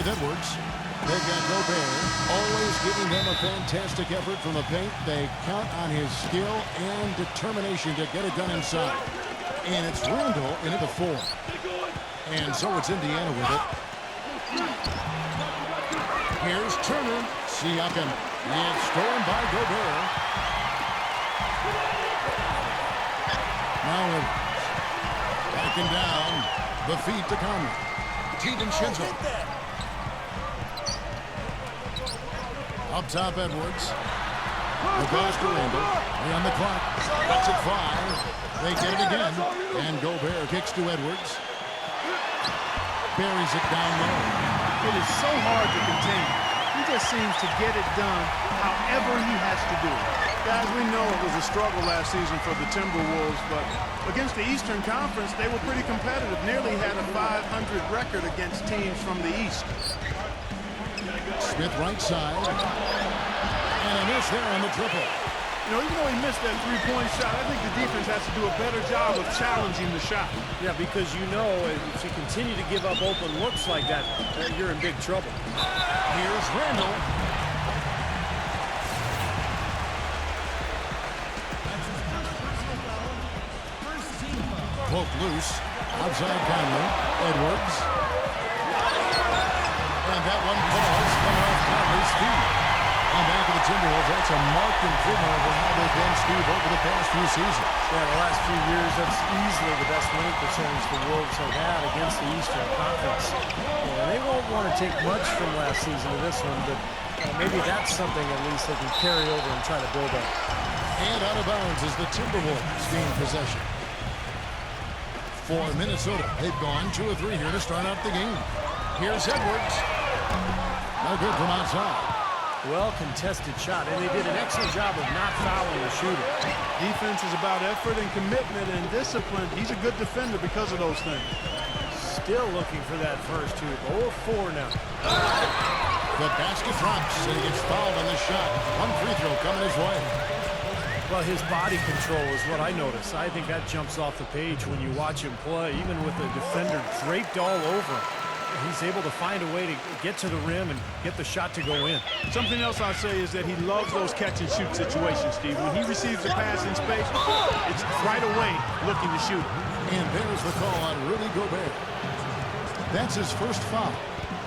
with Edwards. They've got Gobert, always giving them a fantastic effort from the paint. They count on his skill and determination to get it done inside. And it's Randall into the 4. And so it's Indiana with it. Here's Turner. Siakam. And stolen by Gobert. Now Edwards. Backing down. The feed to Conley. DiVincenzo. Up top, Edwards. The goes to Randall. On the clock. Cuts it 5. They get it again. And Gobert kicks to Edwards. Buries it down low. It is so hard to contain. He just seems to get it done however he has to do it. Guys, we know it was a struggle last season for the Timberwolves, but against the Eastern Conference, they were pretty competitive. Nearly had a 500 record against teams from the East. Smith right side. And a miss there on the triple. You know, even though he missed that three-point shot, I think the defense has to do a better job of challenging the shot. Yeah, because you know if you continue to give up open looks like that, you're in big trouble. Here's Randall. Poke loose. Outside Conley. Edwards. And that one falls coming off Conley's feet. And back to the Timberwolves. That's a marked improvement over how they've been, Steve, over the past few seasons. Yeah, the last few years, that's easily the best winning percentage the Wolves have had against the Eastern Conference. Yeah, they won't want to take much from last season to this one, but maybe that's something at least they can carry over and try to build up. And out of bounds as the Timberwolves gain possession. For Minnesota, they've gone 2 of 3 here to start out the game. Here's Edwards. No good from outside. Well-contested shot, and they did an excellent job of not fouling the shooter. Defense is about effort and commitment and discipline. He's a good defender because of those things. Still looking for that first hoop. 0-4 now. The basket drops, and he gets fouled on the shot. One free throw coming his way. Well, his body control is what I notice. I think that jumps off the page when you watch him play, even with the defender draped all over him. He's able to find a way to get to the rim and get the shot to go in. Something else I'll say is that he loves those catch-and-shoot situations, Steve. When he receives a pass in space, it's right away looking to shoot. And there's the call on Rudy Gobert. That's his first foul.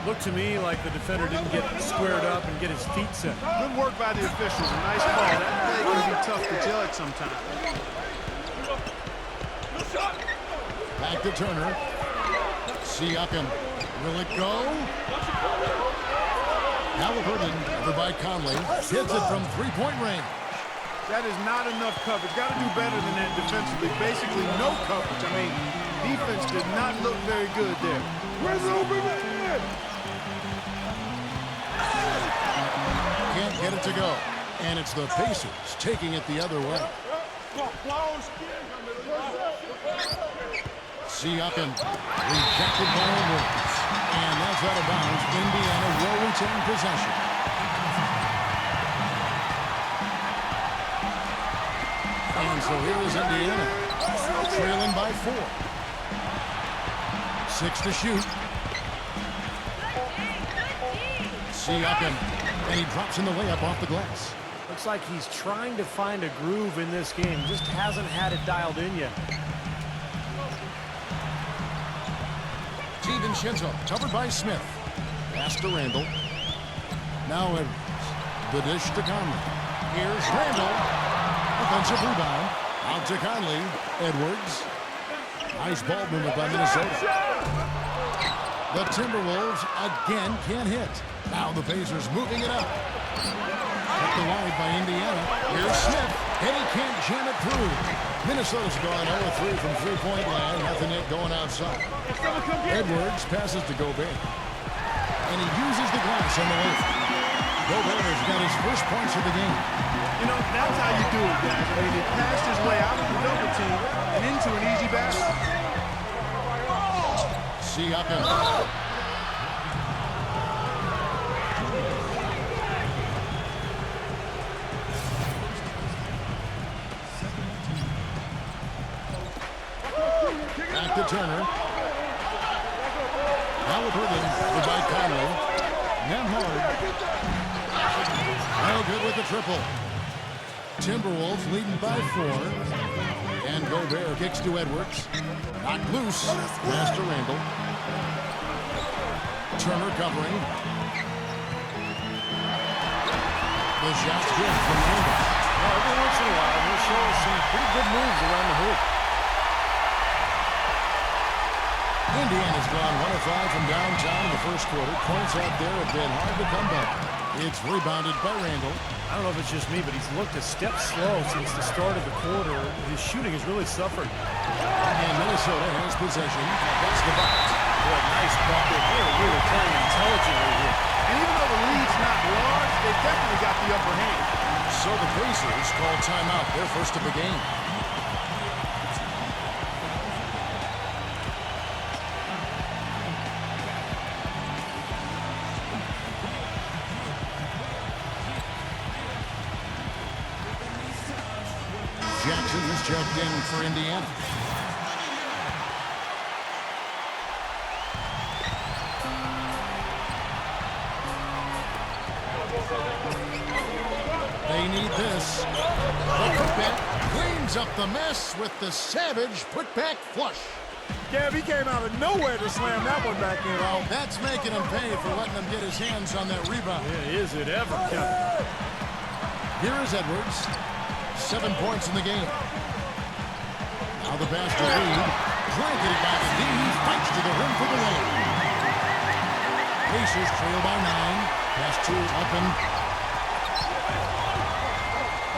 Looked to me like the defender didn't get squared up and get his feet set. Good work by the officials. A nice call. That play can be tough to judge sometimes. Back to Turner. Siakam. Will it go? Halliburton, over by Conley, hits it from three-point range. That is not enough coverage. Got to do better than that defensively. Basically, no coverage. I mean, defense did not look very good there. Where's the open man? Can't get it to go. And it's the Pacers taking it the other way. Siakam rejected by Edwards. And that's out of bounds. Indiana will retain possession. And so here is Indiana, trailing by 4. 6 to shoot. Siakam, and he drops in the layup off the glass. Looks like he's trying to find a groove in this game. Just hasn't had it dialed in yet. DiVincenzo, covered by Smith. Pass to Randall. Now Edwards. The dish to Conley. Here's Randall. Offensive rebound. Out to Conley. Edwards. Nice ball movement by Minnesota. The Timberwolves again can't hit. Now the Pacers moving it up. Cut the wide by Indiana. Here's Smith. And he can't jam it through. Minnesota's gone 0-3 from three-point line. Nothing yet going outside. Edwards passes to Gobert. And he uses the glass on the left. Gobert's got his first points of the game. You know, that's how you do it, guys. I mean, he passed his way out of the double team and into an easy basket. Siakam. Back to Turner. Halliburton by Conley. Nembhard. No good with the triple. Timberwolves leading by 4. And Gobert kicks to Edwards. Knocked loose. Pass to Randall. Turner covering. The shot's good from Randall. Well, every once in a while, he'll show us some pretty good moves around the hoop. Indiana's gone 1 of 5 from downtown in the first quarter. Points out there have been hard to come by. It's rebounded by Randall. I don't know if it's just me, but he's looked a step slow since the start of the quarter. His shooting has really suffered. And Minnesota has possession. That's the box. Boy, nice bucket. They're really playing intelligently here. And even though the lead's not large, they've definitely got the upper hand. So the Pacers call timeout, their first of the game. Jackson is checked in for Indiana. They need this. The putback cleans up the mess with the savage putback flush. Gav, he came out of nowhere to slam that one back in. Well, that's making him pay for letting him get his hands on that rebound. Yeah, is it ever, Kevin? Here is Edwards. 7 points in the game. Now the pass to Reed. Blanketed by the D. Fights to the rim for the win. Pacers trail by 9. Pass to Toppin.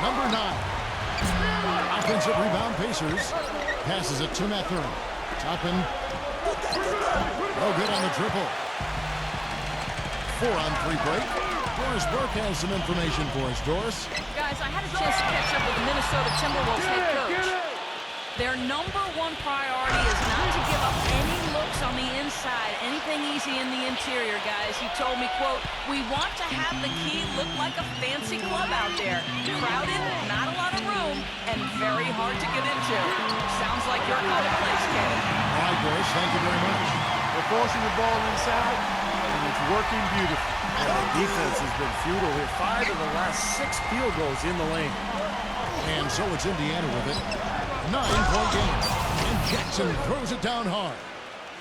Number 9. Offensive rebound Pacers. Passes it to Mathurin. Toppin. No good on the triple. 4-on-3 break. Doris Burke has some information for us. Doris? Guys, I had a chance to catch up with the Minnesota Timberwolves head coach. Their number one priority is not to give up any looks on the inside, anything easy in the interior, guys. He told me, quote, "We want to have the key look like a fancy club out there. Crowded, not a lot of room, and very hard to get into." Sounds like your kind of place, Kenny. All right, Doris, thank you very much. They're forcing the ball inside, and it's working beautifully. Yeah, the defense has been futile here. 5 of the last 6 field goals in the lane. And so it's Indiana with it. 9-point game. And Jackson throws it down hard.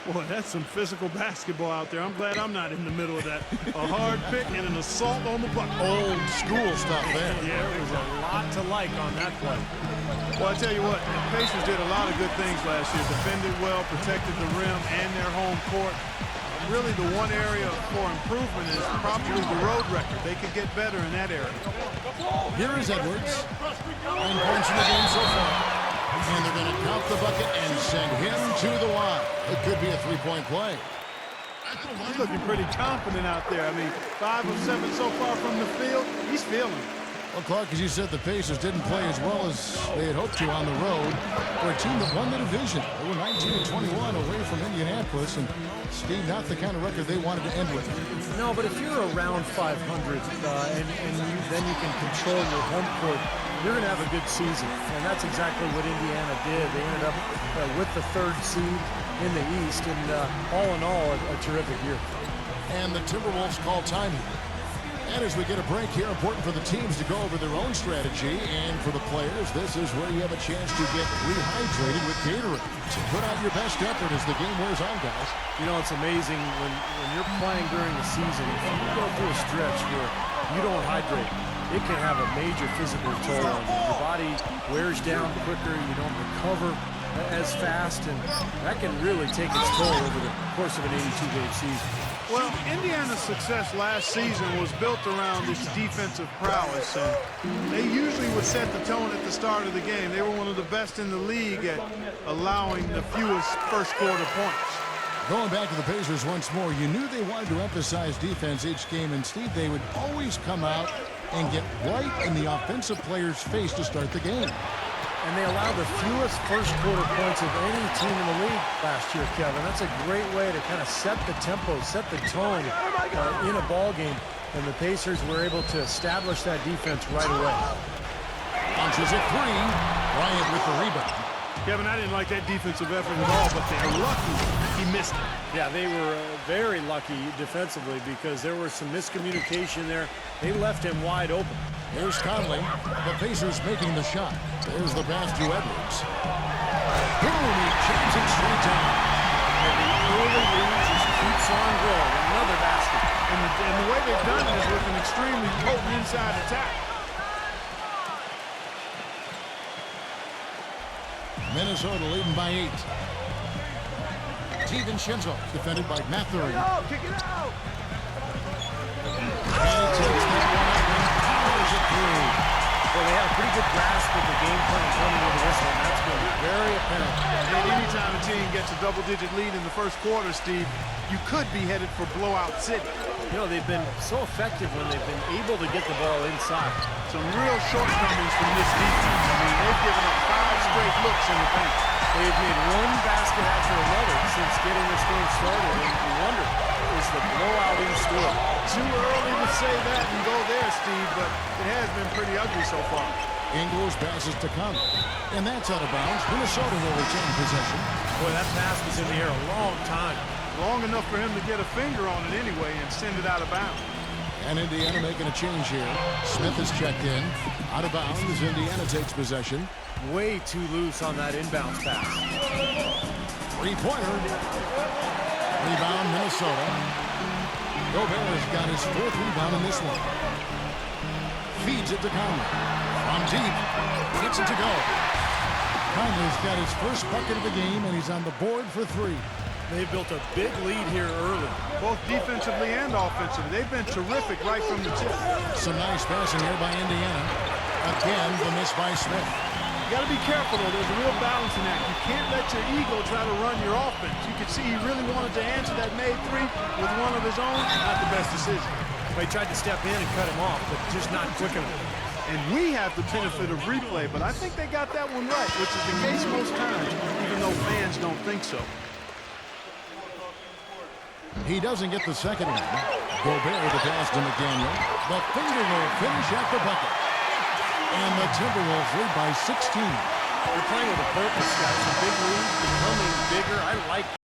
Boy, that's some physical basketball out there. I'm glad I'm not in the middle of that. A hard pick and an assault on the bucket. Old school stuff there. Yeah, there was a lot to like on that play. Well, I tell you what, the Pacers did a lot of good things last year. Defended well, protected the rim and their home court. Really, the one area for improvement is probably the road record. They could get better in that area. Here is Edwards. 9 points in the game so far. And they're going to count the bucket and send him to the line. It could be a 3-point play. He's looking pretty confident out there. I mean, 5 of 7 so far from the field. He's feeling it. Well, Clark, as you said, the Pacers didn't play as well as they had hoped to on the road for a team that won the division. They were 19-21 away from Indianapolis, and Steve, not the kind of record they wanted to end with. No, but if you're around 500 then you can control your home court, you're going to have a good season. And that's exactly what Indiana did. They ended up with the 3rd seed in the East, and all in all, a terrific year. And the Timberwolves call time here. And as we get a break here, important for the teams to go over their own strategy, and for the players, this is where you have a chance to get rehydrated with Gatorade. So put out your best effort as the game wears on, guys. You know, it's amazing when you're playing during the season, if you go through a stretch where you don't hydrate, it can have a major physical toll on you. Your body wears down quicker, you don't recover as fast, and that can really take its toll over the course of an 82-game season. Well, Indiana's success last season was built around this defensive prowess, and they usually would set the tone at the start of the game. They were one of the best in the league at allowing the fewest first-quarter points. Going back to the Pacers once more, you knew they wanted to emphasize defense each game, and Steve, they would always come out and get right in the offensive player's face to start the game. And they allowed the fewest first-quarter points of any team in the league last year, Kevin. That's a great way to kind of set the tempo, set the tone in a ball game. And the Pacers were able to establish that defense right away. Launches a 3. Bryant with the rebound. Kevin, I didn't like that defensive effort at all, but they're lucky he missed it. Yeah, they were very lucky defensively because there was some miscommunication there. They left him wide open. Here's Conley. The Pacers making the shot. There's the pass to Edwards. Boom! He jams it straight down. And the early lead just keeps on growing. Another basket. And the way they've done it is with an extremely potent inside attack. Minnesota leading by 8. DiVincenzo defended by Mathurin. Kick it out! And he takes that one up and powers it through. Well, they had a pretty good grasp of the game plan coming into this one. That's been very apparent. And anytime a team gets a double-digit lead in the first quarter, Steve, you could be headed for blowout city. You know, they've been so effective when they've been able to get the ball inside. Some real shortcomings from this defense. I mean, they've given up 5 straight looks in the paint. They've made one basket after another since getting this game started, and you wonder, is the blowout in store? Too early to say that and go there, Steve, but it has been pretty ugly so far. Ingles passes to Conley. And that's out of bounds. Minnesota will retain possession. Boy, that pass was in the air a long time. Long enough for him to get a finger on it anyway and send it out of bounds. And Indiana making a change here. Smith is checked in. Out of bounds. Indiana takes possession. Way too loose on that inbounds pass. Three-pointer. Rebound, Minnesota. Gobert has got his 4th rebound in this one. Feeds it to Conley. From deep. Gets it to go. Conley's got his first bucket of the game, and he's on the board for 3. They've built a big lead here early. Both defensively and offensively. They've been terrific right from the tip. Some nice passing here by Indiana. Again, the miss by Smith. You got to be careful, though. There's a real balancing act. You can't let your ego try to run your offense. You can see he really wanted to answer that made 3 with one of his own. Not the best decision. They tried to step in and cut him off, but just not quick enough. And we have the benefit of replay, but I think they got that one right, which is the case most times, even though fans don't think so. He doesn't get the second one. Gobert the pass to McDaniel. The finger will finish at the bucket. And the Timberwolves lead by 16. They're playing with a purpose, guys. A big lead, becoming bigger. I like